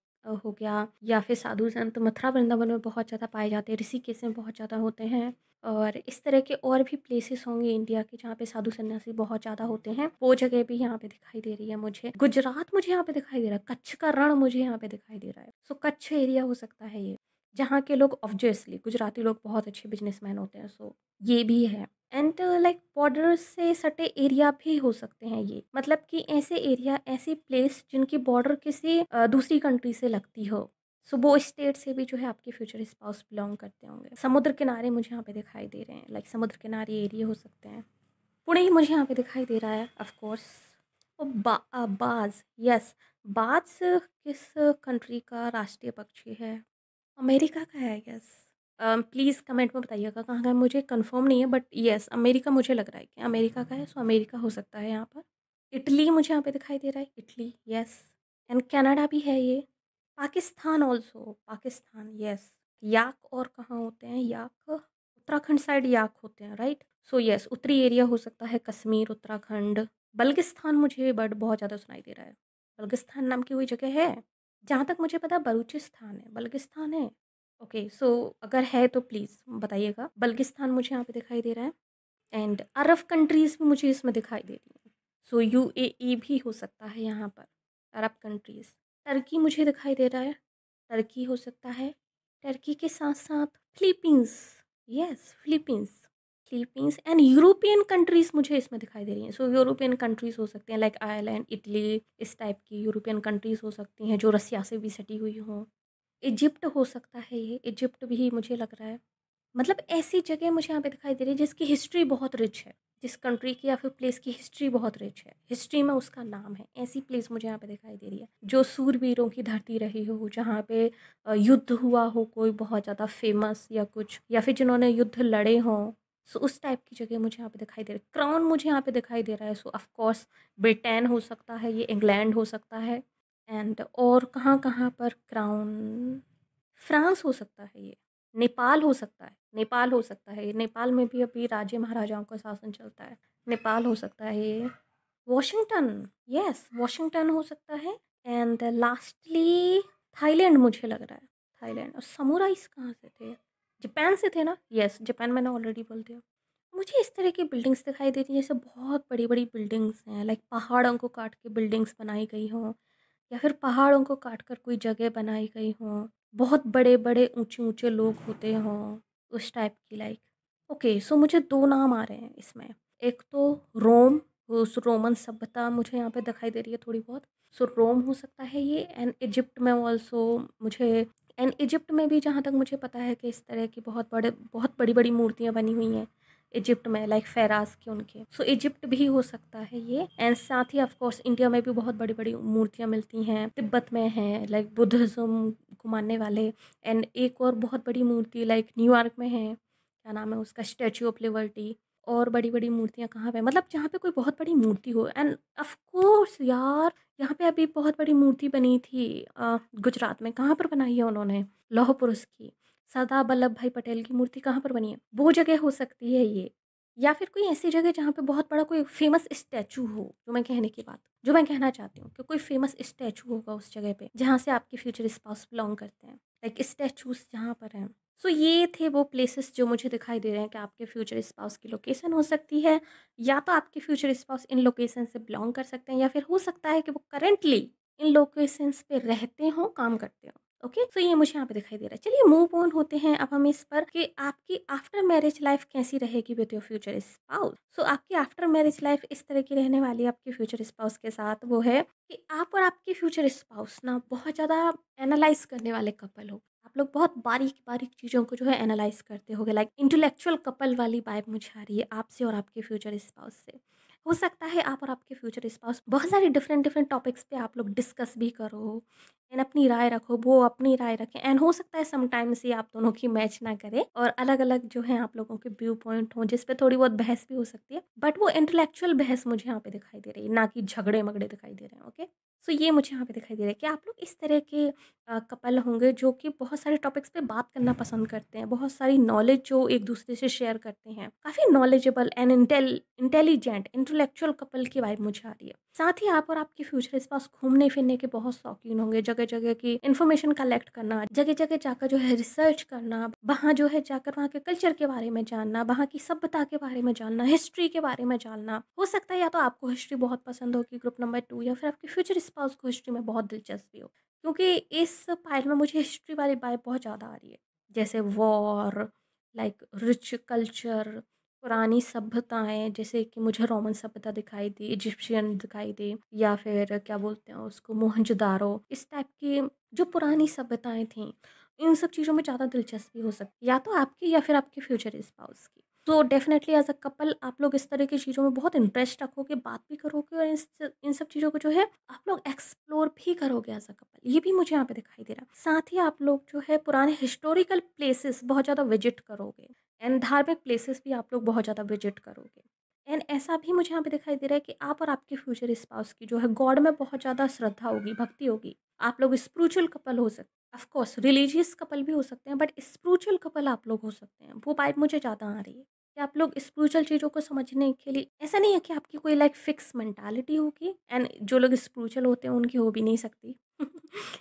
S1: हो गया, या फिर साधु संत मथुरा वृंदावन में बहुत ज़्यादा पाए जाते हैं, ऋषिकेश में बहुत ज़्यादा होते हैं। और इस तरह के और भी प्लेसेस होंगे इंडिया के जहाँ पे साधु सन्यासी बहुत ज़्यादा होते हैं, वो जगह भी यहाँ पे दिखाई दे रही है मुझे। गुजरात मुझे यहाँ पे दिखाई दे रहा है, कच्छ का रण मुझे यहाँ पे दिखाई दे रहा है। सो कच्छ एरिया हो सकता है ये, जहाँ के लोग ऑब्वियसली गुजराती लोग बहुत अच्छे बिजनेसमैन होते हैं। सो ये भी है। एंड लाइक बॉर्डर से सटे एरिया भी हो सकते हैं ये, मतलब कि ऐसे एरिया, ऐसी प्लेस जिनकी बॉर्डर किसी दूसरी कंट्री से लगती हो। सो वो स्टेट से भी जो है आपके फ्यूचर स्पाउस बिलोंग करते होंगे। समुद्र किनारे मुझे यहाँ पे दिखाई दे रहे हैं, लाइक समुद्र किनारे एरिया हो सकते हैं। पुणे ही मुझे यहाँ पे दिखाई दे रहा है ऑफ कोर्स। और बाज, यस, बाज किस कंट्री का राष्ट्रीय पक्षी है? अमेरिका का है यस। प्लीज़ कमेंट में बताइएगा कहाँ का है, मुझे कंफर्म नहीं है, बट यस अमेरिका मुझे लग रहा है कि अमेरिका का है। सो अमेरिका हो सकता है यहाँ पर। इटली मुझे यहाँ पे दिखाई दे रहा है, इटली, यस। एंड कनाडा भी है ये। Pakistan also, Pakistan, yes. याक और कहाँ होते हैं? याक उत्तराखंड साइड याक होते हैं, राइट। सो यस, उत्तरी एरिया हो सकता है, कश्मीर, उत्तराखंड। बल्गिस्तान मुझे बट बहुत ज़्यादा सुनाई दे रहा है। बल्गिस्तान नाम की कोई जगह है? जहाँ तक मुझे पता बलूचिस्तान है, बल्गिस्तान है। ओके, सो अगर है तो प्लीज़ बताइएगा। बल्गिस्तान मुझे यहाँ पे दिखाई दे रहा है। एंड अरब कंट्रीज़ भी मुझे इसमें दिखाई दे रही हैं। सो यूएई भी हो सकता है यहाँ पर, अरब कंट्रीज़। टर्की मुझे दिखाई दे रहा है, टर्की हो सकता है। टर्की के साथ साथ Philippines, yes Philippines, Philippines. And European countries मुझे इसमें दिखाई दे रही हैं। सो यूरोपियन कंट्रीज़ हो सकते हैं, लाइक आयरलैंड, इटली, इस टाइप की यूरोपियन कंट्रीज़ हो सकती हैं जो रसिया से भी सटी हुई हों। इजिप्ट हो सकता है ये, इजिप्ट भी मुझे लग रहा है। मतलब ऐसी जगह मुझे यहाँ पे दिखाई दे रही है जिसकी हिस्ट्री बहुत रिच है, जिस कंट्री की या फिर प्लेस की हिस्ट्री बहुत रिच है, हिस्ट्री में उसका नाम है, ऐसी प्लेस मुझे यहाँ पे दिखाई दे रही है जो सूरवीरों की धरती रही हो, जहाँ पे युद्ध हुआ हो कोई बहुत ज़्यादा फेमस या कुछ, या फिर जिन्होंने युद्ध लड़े हों। सो उस टाइप की जगह मुझे यहाँ पे दिखाई दे रही है। क्राउन मुझे यहाँ पे दिखाई दे रहा है। सो ऑफ कोर्स ब्रिटेन हो सकता है ये, इंग्लैंड हो सकता है। एंड और कहाँ कहाँ पर क्राउन? फ्रांस हो सकता है ये, नेपाल हो सकता है, नेपाल हो सकता है ये, नेपाल में भी अभी राजे महाराजाओं का शासन चलता है, नेपाल हो सकता है ये। वॉशिंगटन, यस वॉशिंगटन हो सकता है। एंड लास्टली थाईलैंड मुझे लग रहा है, थाईलैंड। और समुराइस कहाँ से थे? जापान से थे ना? यस, जापान मैंने ऑलरेडी बोल दिया। मुझे इस तरह की बिल्डिंग्स दिखाई देती हैं जैसे बहुत बड़ी बड़ी बिल्डिंग्स हैं, लाइक पहाड़ों को काट के बिल्डिंग्स बनाई गई हों, या फिर पहाड़ों को काट कर कोई जगह बनाई गई हों, बहुत बड़े बड़े ऊंचे ऊंचे लोग होते हों, उस टाइप की लाइक। ओके, सो मुझे दो नाम आ रहे हैं इसमें। एक तो रोम, उस रोमन सभ्यता मुझे यहाँ पे दिखाई दे रही है थोड़ी बहुत। सो रोम हो सकता है ये। एंड इजिप्ट में ऑल्सो मुझे, एंड इजिप्ट में भी जहाँ तक मुझे पता है कि इस तरह की बहुत बड़ी बड़ी मूर्तियाँ बनी हुई हैं इजिप्ट में, लाइक फेराज के उनके। सो इजिप्ट भी हो सकता है ये। एंड साथ ही ऑफ कोर्स इंडिया में भी बहुत बड़ी बड़ी मूर्तियाँ मिलती हैं, तिब्बत में हैं, लाइक बुद्धिज़्म को मानने वाले। एंड एक और बहुत बड़ी मूर्ति लाइक न्यूयॉर्क में है, क्या नाम है उसका, स्टैचू ऑफ लिबर्टी। और बड़ी बड़ी मूर्तियाँ कहाँ पे, मतलब जहाँ पे कोई बहुत बड़ी मूर्ति हो। एंड ऑफ कोर्स यार, यहाँ पे अभी बहुत बड़ी मूर्ति बनी थी गुजरात में, कहाँ पर बनाई है उन्होंने? लौह पुरुष की, सरदार वल्लभ भाई पटेल की मूर्ति कहाँ पर बनी है? वो जगह हो सकती है ये। या फिर कोई ऐसी जगह जहाँ पे बहुत बड़ा कोई फेमस स्टैचू हो, जो मैं कहने की बात, जो मैं कहना चाहती हूँ कि कोई फेमस स्टैचू होगा उस जगह पे जहाँ से आपके फ्यूचर स्पाउस बिलोंग करते हैं, लाइक स्टैचूज जहाँ पर हैं। सो ये थे वो प्लेसेस जो मुझे दिखाई दे रहे हैं कि आपके फ्यूचर स्पाउस की लोकेशन हो सकती है, या तो आपके फ्यूचर स्पाउस इन लोकेशन से बिलोंग कर सकते हैं, या फिर हो सकता है कि वो करेंटली इन लोकेशंस पे रहते हों, काम करते हों। ओके, सो ये मुझे यहाँ पे दिखाई दे रहा है। चलिए मूव ऑन होते हैं अब हम इस पर कि आपकी आफ्टर मैरिज लाइफ कैसी रहेगी विद योर फ्यूचर स्पाउस। सो आपकी आफ्टर मैरिज लाइफ इस तरह की रहने वाली है आपके फ्यूचर स्पाउस के साथ, वो है कि आप और आपके फ्यूचर स्पाउस ना बहुत ज़्यादा एनालाइज करने वाले कपल हो। आप लोग बहुत बारीक बारीक चीज़ों को जो है एनालाइज करते होगे, लाइक इंटेलेक्चुअल कपल वाली वाइब मुझे आ रही है आपसे और आपके फ्यूचर स्पाउस से। हो सकता है आप और आपके फ्यूचर स्पाउस बहुत सारे डिफरेंट डिफरेंट टॉपिक्स पे आप लोग डिस्कस भी करो एंड अपनी राय रखो, वो अपनी राय रखें, एंड हो सकता है समटाइम्स ये आप दोनों की मैच ना करे और अलग अलग जो है आप लोगों के व्यू पॉइंट हों जिस पे थोड़ी बहुत बहस भी हो सकती है, बट वो इंटेलेक्चुअल बहस मुझे यहाँ पे दिखाई दे रही है, ना कि झगड़े मगड़े दिखाई दे रहे हैं। ओके, सो ये मुझे यहाँ पे दिखाई दे रहा है कि आप लोग इस तरह के कपल होंगे जो कि बहुत सारे टॉपिक्स पे बात करना पसंद करते हैं, बहुत सारी नॉलेज जो एक दूसरे से शेयर करते हैं, काफ़ी knowledgeable and intelligent intellectual couple की वाइब मुझे आ रही है। साथ ही आप और आपके फ्यूचर इस पास घूमने फिरने के बहुत शौकीन होंगे, जगह जगह की इन्फॉर्मेशन कलेक्ट करना, जगह जगह जाकर जो है रिसर्च करना, वहाँ जो है जाकर वहाँ के कल्चर के बारे में जानना, वहाँ की सभ्यता के बारे में जानना, हिस्ट्री के बारे में जानना। हो सकता है या तो आपको हिस्ट्री बहुत पसंद हो कि ग्रुप नंबर 2, या फिर आपके फ्यूचर स्पाउस को हिस्ट्री में बहुत दिलचस्पी हो, क्योंकि इस फाइल में मुझे हिस्ट्री वाली वाइब बहुत ज़्यादा आ रही है, जैसे वॉर, लाइक रिच कल्चर, पुरानी सभ्यताएँ, जैसे कि मुझे रोमन सभ्यता दिखाई दी, इजिप्शियन दिखाई दी, या फिर क्या बोलते हैं उसको, मोहनजोदारो, इस टाइप की जो पुरानी सभ्यताएँ थीं, इन सब चीज़ों में ज़्यादा दिलचस्पी हो सकती है, या तो आपकी या फिर आपके फ्यूचर स्पाउस की। तो डेफ़िनेटली एज़ अ कपल आप लोग इस तरह की चीज़ों में बहुत इंटरेस्ट रखोगे, बात भी करोगे, और इन सब चीज़ों को जो है आप लोग एक्सप्लोर भी करोगे एज़ अ कपल। ये भी मुझे यहाँ पे दिखाई दे रहा है। साथ ही आप लोग जो है पुराने हिस्टोरिकल प्लेसेस बहुत ज़्यादा विज़िट करोगे, एंड धार्मिक प्लेसेस भी आप लोग बहुत ज़्यादा विज़िट करोगे। एंड ऐसा भी मुझे यहाँ पे दिखाई दे रहा है कि आप और आपके फ्यूचर स्पाउस की जो है गॉड में बहुत ज़्यादा श्रद्धा होगी, भक्ति होगी। आप लोग स्पिरिचुअल कपल हो सकते हैं। ऑफ कोर्स रिलीजियस कपल भी हो सकते हैं, बट स्पिरिचुअल कपल आप लोग हो सकते हैं। वो वाइब मुझे ज़्यादा आ रही है कि आप लोग स्पिरिचुअल चीज़ों को समझने के लिए, ऐसा नहीं है कि आपकी कोई लाइक फिक्स मेंटालिटी होगी, एंड जो लोग स्पिरिचुअल होते हैं उनकी हो भी नहीं सकती।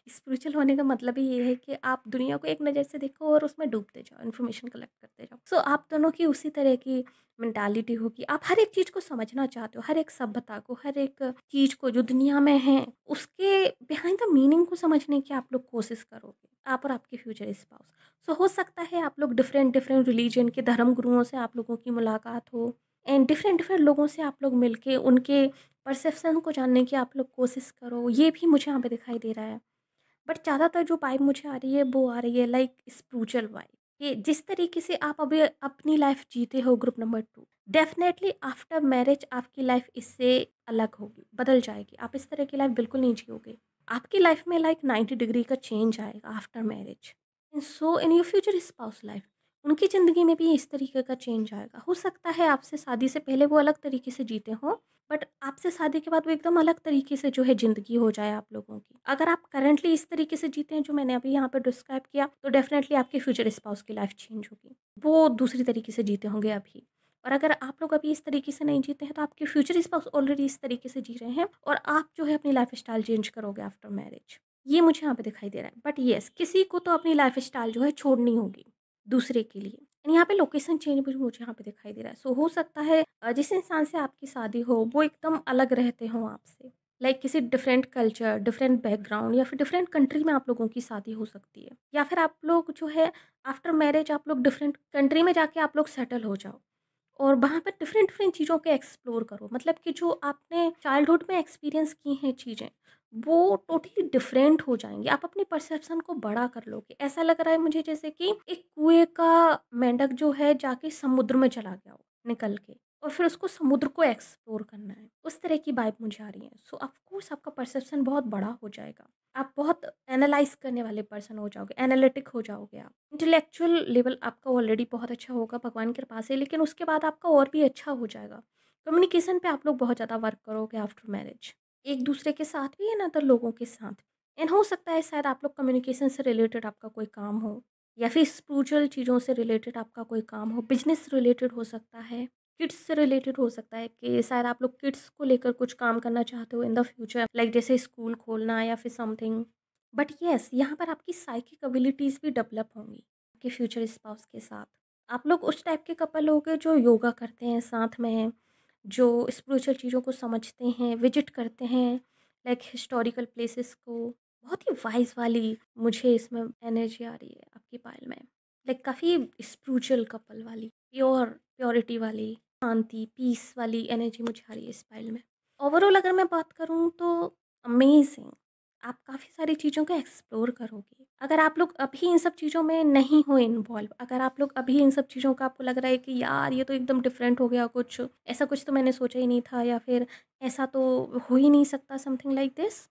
S1: स्पिरिचुअल होने का मतलब ही ये है कि आप दुनिया को एक नज़र से देखो और उसमें डूबते जाओ, इन्फॉर्मेशन कलेक्ट करते जाओ। सो आप दोनों की उसी तरह की मेंटालिटी होगी, आप हर एक चीज़ को समझना चाहते हो, हर एक सभ्यता को, हर एक चीज़ को जो दुनिया में है, उसके बिहाइंड द मीनिंग को समझने की आप लोग कोशिश करोगे, आप और आपके फ्यूचर स्पाउस। सो हो सकता है आप लोग डिफरेंट डिफरेंट रिलीजन के धर्म गुरुओं से आप लोगों की मुलाकात हो, एंड डिफरेंट डिफरेंट लोगों से आप लोग मिलके उनके परसेप्शन को जानने की आप लोग कोशिश करो, ये भी मुझे यहाँ पे दिखाई दे रहा है। बट ज़्यादातर जो वाइब मुझे आ रही है वो आ रही है लाइक स्पिरिचुअल वाइब, कि जिस तरीके से आप अभी अपनी लाइफ जीते हो group number 2, definitely after marriage आपकी लाइफ इससे अलग होगी, बदल जाएगी। आप इस तरह की लाइफ बिल्कुल नहीं जियोगे। आपकी लाइफ में लाइक 90 डिग्री का चेंज आएगा after marriage. So in your future spouse life, उनकी ज़िंदगी में भी इस तरीके का चेंज आएगा। हो सकता है आपसे शादी से पहले वो अलग तरीके से जीते हों, बट आपसे शादी के बाद वो एकदम अलग तरीके से जो है ज़िंदगी हो जाए आप लोगों की। अगर आप करंटली इस तरीके से जीते हैं जो मैंने अभी यहाँ पे डिस्क्राइब किया, तो डेफ़िनेटली आपके फ्यूचर स्पाउस की लाइफ़ चेंज होगी। वो दूसरी तरीके से जीते होंगे अभी। और अगर आप लोग अभी इस तरीके से नहीं जीते हैं, तो आपके फ्यूचर स्पाउस ऑलरेडी इस तरीके से जी रहे हैं, और आप जो है अपनी लाइफ़स्टाइल चेंज करोगे आफ्टर मैरिज। ये मुझे यहाँ पे दिखाई दे रहा है। बट येस, किसी को तो अपनी लाइफ़स्टाइल जो है छोड़नी होगी, दूसरे के लिए। एंड यहाँ पे लोकेशन चेंज भी मुझे यहाँ पे दिखाई दे रहा है। सो हो सकता है जिस इंसान से आपकी शादी हो वो एकदम अलग रहते हों आपसे। लाइक किसी डिफरेंट कल्चर, डिफरेंट बैकग्राउंड, या फिर डिफरेंट कंट्री में आप लोगों की शादी हो सकती है। या फिर आप लोग जो है आफ्टर मैरिज आप लोग डिफरेंट कंट्री में जाके आप लोग सेटल हो जाओ, और वहाँ पर डिफरेंट डिफरेंट चीज़ों को एक्सप्लोर करो। मतलब कि जो आपने चाइल्डहुड में एक्सपीरियंस की हैं चीज़ें, वो टोटली डिफरेंट हो जाएँगी। आप अपनी परसेप्शन को बड़ा कर लोगे। ऐसा लग रहा है मुझे जैसे कि एक कुएँ का मेंढक जो है जाके समुद्र में चला गया हो, निकल के, और फिर उसको समुद्र को एक्सप्लोर करना है। उस तरह की वाइब मुझे आ रही है। सो ऑफ कोर्स आपका परसेप्शन बहुत बड़ा हो जाएगा। आप बहुत एनालाइज़ करने वाले पर्सन हो जाओगे, एनालिटिक हो जाओगे आप। इंटेलेक्चुअल लेवल आपका ऑलरेडी बहुत अच्छा होगा भगवान की कृपा से, लेकिन उसके बाद आपका और भी अच्छा हो जाएगा। कम्युनिकेशन पे आप लोग बहुत ज़्यादा वर्क करोगे आफ्टर मैरिज, एक दूसरे के साथ भी एंड अदर लोगों के साथ। एंड हो सकता है शायद आप लोग कम्युनिकेशन से रिलेटेड आपका कोई काम हो, या फिर स्पिरिचुअल चीज़ों से रिलेटेड आपका कोई काम हो, बिजनेस रिलेटेड हो सकता है, किड्स से रिलेटेड हो सकता है कि शायद आप लोग किड्स को लेकर कुछ काम करना चाहते हो इन द फ्यूचर, लाइक जैसे स्कूल खोलना या फिर समथिंग। बट येस, यहाँ पर आपकी साइकिक एबिलिटीज़ भी डेवलप होंगी आपके फ्यूचर स्पाउस के साथ। आप लोग उस टाइप के कपल होगे जो योगा करते हैं साथ में, जो स्पिरिचुअल चीज़ों को समझते हैं, विजिट करते हैं, लाइक हिस्टोरिकल प्लेसेस को। बहुत ही वाइज़ वाली मुझे इसमें एनर्जी आ रही है आपकी पाइल में। लाइक काफ़ी स्पिरिचुअल कपल वाली, प्योरिटी वाली, शांति, पीस वाली एनर्जी मुझे आ रही है इस पाइल में। ओवरऑल अगर मैं बात करूँ तो अमेज़िंग। आप काफ़ी सारी चीज़ों को एक्सप्लोर करोगे। अगर आप लोग अभी इन सब चीज़ों में नहीं हो इन्वॉल्व, अगर आप लोग अभी इन सब चीज़ों का आपको लग रहा है कि यार ये तो एकदम डिफरेंट हो गया कुछ, ऐसा कुछ तो मैंने सोचा ही नहीं था, या फिर ऐसा तो हो ही नहीं सकता, समथिंग लाइक दिस।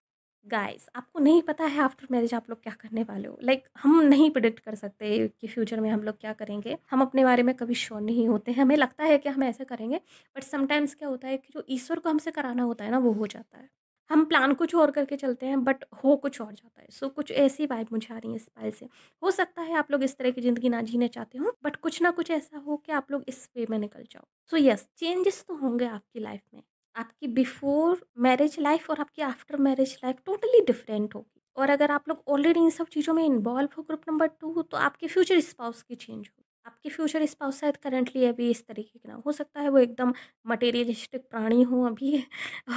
S1: गाइस, आपको नहीं पता है आफ्टर मैरिज आप लोग क्या करने वाले हो। लाइक हम नहीं प्रिडिक्ट कर सकते कि फ्यूचर में हम लोग क्या करेंगे। हम अपने बारे में कभी श्योर नहीं होते हैं। हमें लगता है कि हम ऐसे करेंगे, बट समटाइम्स क्या होता है कि जो ईश्वर को हमसे कराना होता है ना, वो हो जाता है। हम प्लान कुछ और करके चलते हैं, बट हो कुछ और जाता है। सो कुछ ऐसी वाइब मुझे आ रही है इस फाइल से। हो सकता है आप लोग इस तरह की ज़िंदगी ना जीने चाहते हो, बट कुछ ना कुछ ऐसा हो कि आप लोग इस वे में निकल जाओ। सो यस, चेंजेस तो होंगे आपकी लाइफ में। आपकी बिफोर मैरिज लाइफ और आपकी after marriage life totally different होगी। और अगर आप लोग ऑलरेडी इन सब चीज़ों में इन्वॉल्व हो, ग्रुप नंबर 2, तो आपके फ्यूचर स्पाउस की चेंज हो। आपके फ्यूचर स्पाउस शायद करंटली अभी इस तरीके के ना हो सकता है वो एकदम मटेरियलिस्टिक प्राणी हो अभी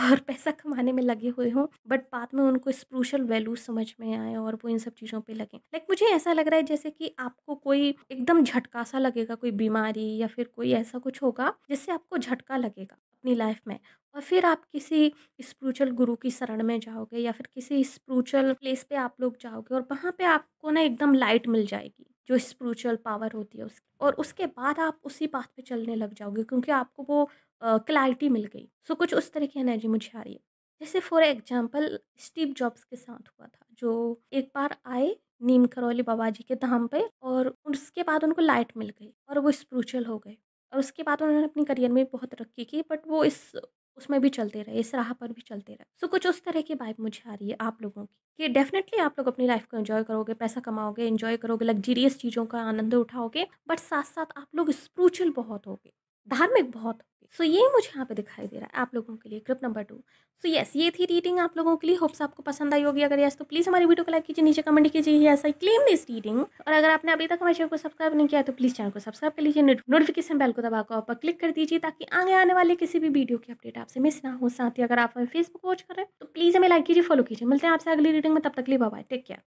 S1: और पैसा कमाने में लगे हुए हों, बट बाद में उनको स्पिरिचुअल वैल्यू समझ में आए और वो इन सब चीज़ों पे लगे। लाइक मुझे ऐसा लग रहा है जैसे कि आपको कोई एकदम झटका सा लगेगा, कोई बीमारी या फिर कोई ऐसा कुछ होगा जिससे आपको झटका लगेगा अपनी लाइफ में, और फिर आप किसी स्पिरिचुअल गुरु की शरण में जाओगे या फिर किसी स्पिरिचुअल प्लेस पे आप लोग जाओगे, और वहाँ पे आपको ना एकदम लाइट मिल जाएगी जो स्पिरिचुअल पावर होती है उसकी, और उसके बाद आप उसी पाथ पे चलने लग जाओगे क्योंकि आपको वो क्लैरिटी मिल गई। सो कुछ उस तरह की एनर्जी मुझे आ रही है। जैसे फॉर एग्जांपल स्टीव जॉब्स के साथ हुआ था, जो एक बार आए नीम करौली बाबा जी के धाम पे, और उसके बाद उनको लाइट मिल गई और वो स्पिरिचुअल हो गए, और उसके बाद उन्होंने अपनी करियर में बहुत तरक्की की, बट वो इस उसमें भी चलते रहे, इस राह पर भी चलते रहे। सो कुछ उस तरह की वाइब मुझे आ रही है आप लोगों की कि डेफिनेटली आप लोग अपनी लाइफ को एंजॉय करोगे, पैसा कमाओगे, एंजॉय करोगे, लग्जरियस चीज़ों का आनंद उठाओगे, बट साथ-साथ आप लोग स्पिरिचुअल बहुत होगे, धार्मिक बहुत होगे। सो ये मुझे यहाँ पे दिखाई दे रहा है आप लोगों के लिए, ग्रुप नंबर 2। सो यस, ये थी रीडिंग आप लोगों के लिए। होप्स आपको पसंद आई होगी। अगर यस तो प्लीज़ हमारी वीडियो को लाइक कीजिए, नीचे कमेंट कीजिए yes I claim this reading. और अगर आपने अभी तक हमारे चैनल को सब्सक्राइब नहीं किया है तो प्लीज़ चैनल को सब्सक्राइब कर लीजिए, नोटिफिकेशन बेल को दबाकर ऑल पर क्लिक कर दीजिए ताकि आगे आने वाले किसी भी वीडियो की अपडेट आपसे मिस ना हो। साथ ही अगर आप हमें फेसबुक वॉच कर रहे हैं तो प्लीज़ हमें लाइक कीजिए, फॉलो कीजिए। मिलते हैं आपसे अगली रीडिंग में, तब तक के लिए बाय बाय, टेक केयर।